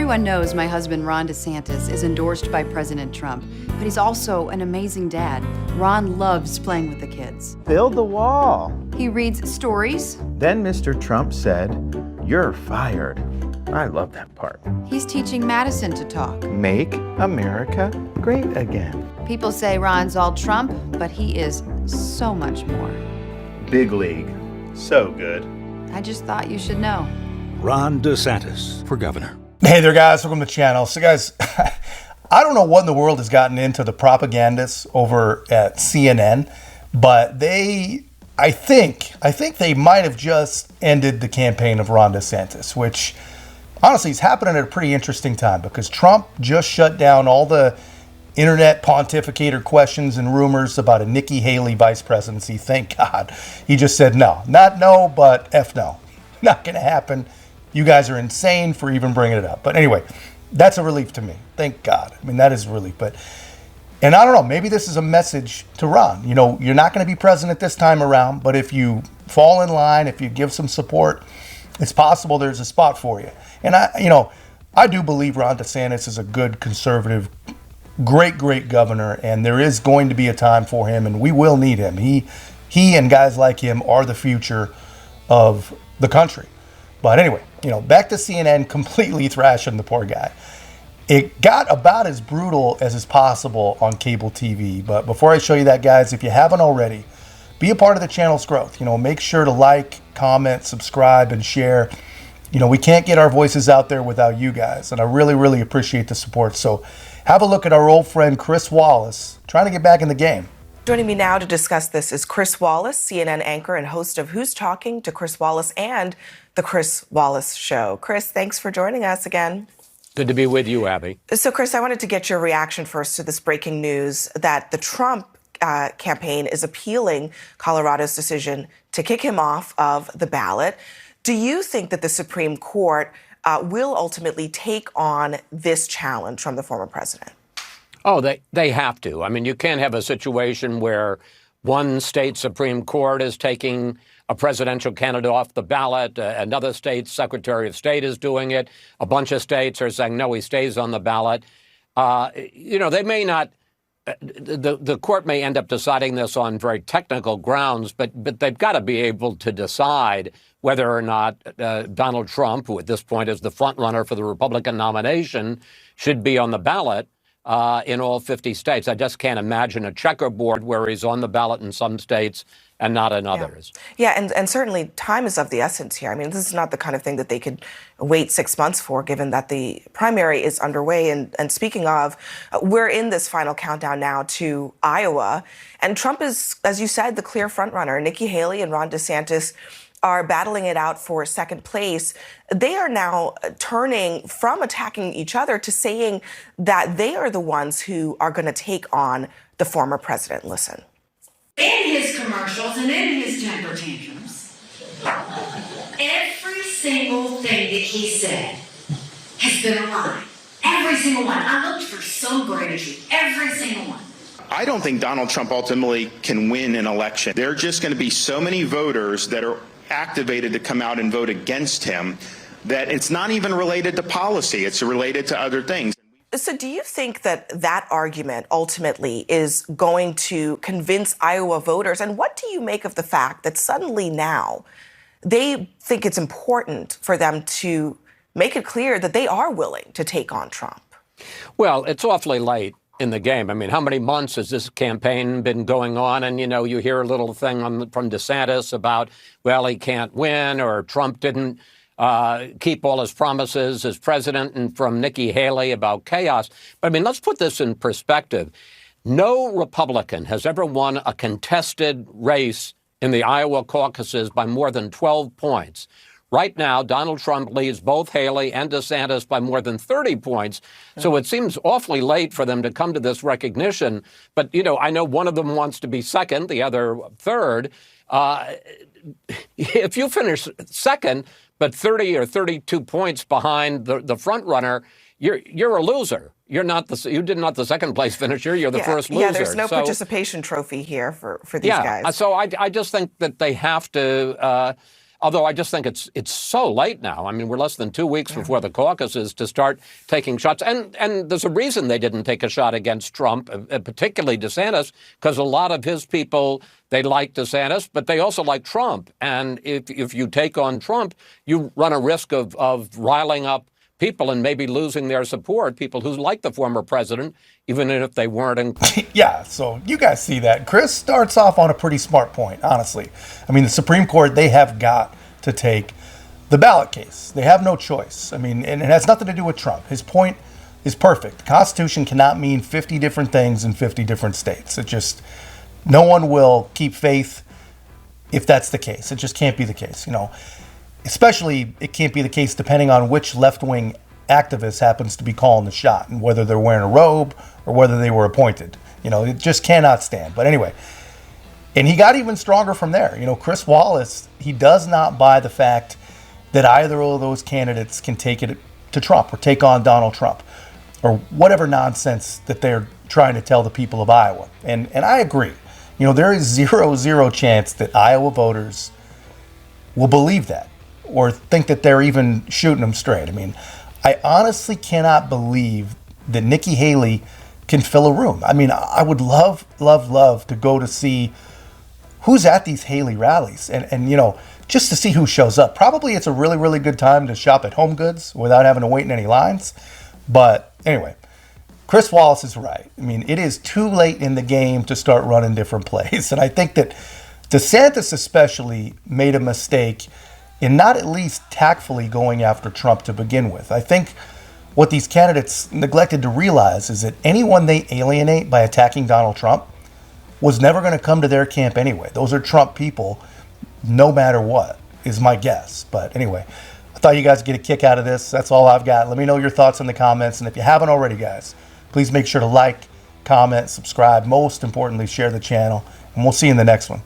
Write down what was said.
Everyone knows my husband, Ron DeSantis, is endorsed by President Trump, but he's also an amazing dad. Ron loves playing with the kids. Build the wall. He reads stories. Then Mr. Trump said, "You're fired." I love that part. He's teaching Madison to talk. Make America great again. People say Ron's all Trump, but he is so much more. Big league. So good. I just thought you should know. Ron DeSantis for governor. Hey there, guys. Welcome to the channel. So, guys, I don't know what in the world has gotten into the propagandists over at CNN, but I think they might have just ended the campaign of Ron DeSantis, which honestly is happening at a pretty interesting time because Trump just shut down all the internet pontificator questions and rumors about a Nikki Haley vice presidency. Thank God. He just said no. Not no, but F no. Not going to happen. You guys are insane for even bringing it up. But anyway, that's a relief to me. Thank God. I mean, that is a relief. And I don't know, maybe this is a message to Ron. You know, you're not going to be president this time around, but if you fall in line, if you give some support, it's possible there's a spot for you. And I do believe Ron DeSantis is a good conservative, great governor, and there is going to be a time for him, and we will need him. He and guys like him are the future of the country. But anyway, back to CNN completely thrashing the poor guy. It got about as brutal as is possible on cable TV. But before I show you that, guys, if you haven't already, be a part of the channel's growth. Make sure to like, comment, subscribe, and share. We can't get our voices out there without you guys. And I really appreciate the support. So have a look at our old friend Chris Wallace trying to get back in the game. Joining me now to discuss this is Chris Wallace, CNN anchor and host of Who's Talking to Chris Wallace and The Chris Wallace Show. Chris, thanks for joining us again. Good to be with you, Abby. So, Chris, I wanted to get your reaction first to this breaking news that the Trump campaign is appealing Colorado's decision to kick him off of the ballot. Do you think that the Supreme Court will ultimately take on this challenge from the former president? Oh, they have to. I mean, you can't have a situation where one state Supreme Court is taking a presidential candidate off the ballot. Another state's Secretary of State is doing it. A bunch of states are saying, no, he stays on the ballot. They may not. The court may end up deciding this on very technical grounds, but they've got to be able to decide whether or not Donald Trump, who at this point is the front runner for the Republican nomination, should be on the ballot in all 50 states. I just can't imagine a checkerboard where he's on the ballot in some states and not in others. Yeah, and certainly time is of the essence here. I mean, this is not the kind of thing that they could wait 6 months for, given that the primary is underway. And speaking of, we're in this final countdown now to Iowa. And Trump is, as you said, the clear front runner. Nikki Haley and Ron DeSantis are battling it out for second place. They are now turning from attacking each other to saying that they are the ones who are going to take on the former president. Listen. In his commercials and in his temper tantrums, every single thing that he said has been a lie. Every single one. I looked for some gratitude. Every single one. I don't think Donald Trump ultimately can win an election. There are just going to be so many voters that are activated to come out and vote against him that it's not even related to policy. It's related to other things. So do you think that argument ultimately is going to convince Iowa voters? And what do you make of the fact that suddenly now they think it's important for them to make it clear that they are willing to take on Trump? Well, it's awfully late in the game. I mean, how many months has this campaign been going on? And, you hear a little thing from DeSantis about, well, he can't win, or Trump didn't keep all his promises as president, and from Nikki Haley about chaos. But I mean, let's put this in perspective. No Republican has ever won a contested race in the Iowa caucuses by more than 12 points. Right now, Donald Trump leads both Haley and DeSantis by more than 30 points. So it seems awfully late for them to come to this recognition. But, I know one of them wants to be second, the other third. If you finish second, but 30 or 32 points behind the front runner, you're a loser. You did not the second place finisher. You're the first loser. Yeah, there's no participation trophy here for these guys. So I just think that they have to Although I just think it's so late now. I mean, we're less than 2 weeks before the caucuses to start taking shots. And there's a reason they didn't take a shot against Trump, particularly DeSantis, because a lot of his people, they like DeSantis, but they also like Trump. And if you take on Trump, you run a risk of riling up people and maybe losing their support, people who like the former president, even if they weren't in. Yeah, so you guys see that. Chris starts off on a pretty smart point, honestly. I mean, the Supreme Court, they have got to take the ballot case. They have no choice. I mean, and it has nothing to do with Trump. His point is perfect. The Constitution cannot mean 50 different things in 50 different states. It just, no one will keep faith if that's the case. It just can't be the case, you know. Especially, it can't be the case depending on which left-wing activist happens to be calling the shot and whether they're wearing a robe or whether they were appointed. You know, it just cannot stand. But anyway, and he got even stronger from there. You know, Chris Wallace, he does not buy the fact that either of those candidates can take it to Trump or take on Donald Trump or whatever nonsense that they're trying to tell the people of Iowa. And I agree. You know, there is zero chance that Iowa voters will believe that or think that they're even shooting them straight. I mean, I honestly cannot believe that Nikki Haley can fill a room. I mean, I would love to go to see who's at these Haley rallies and you know, just to see who shows up. Probably it's a really good time to shop at Home Goods without having to wait in any lines. But anyway, Chris Wallace is right. I mean, it is too late in the game to start running different plays. And I think that DeSantis especially made a mistake in not at least tactfully going after Trump to begin with. I think what these candidates neglected to realize is that anyone they alienate by attacking Donald Trump was never going to come to their camp anyway. Those are Trump people, no matter what, is my guess. But anyway, I thought you guys would get a kick out of this. That's all I've got. Let me know your thoughts in the comments. And if you haven't already, guys, please make sure to like, comment, subscribe. Most importantly, share the channel. And we'll see you in the next one.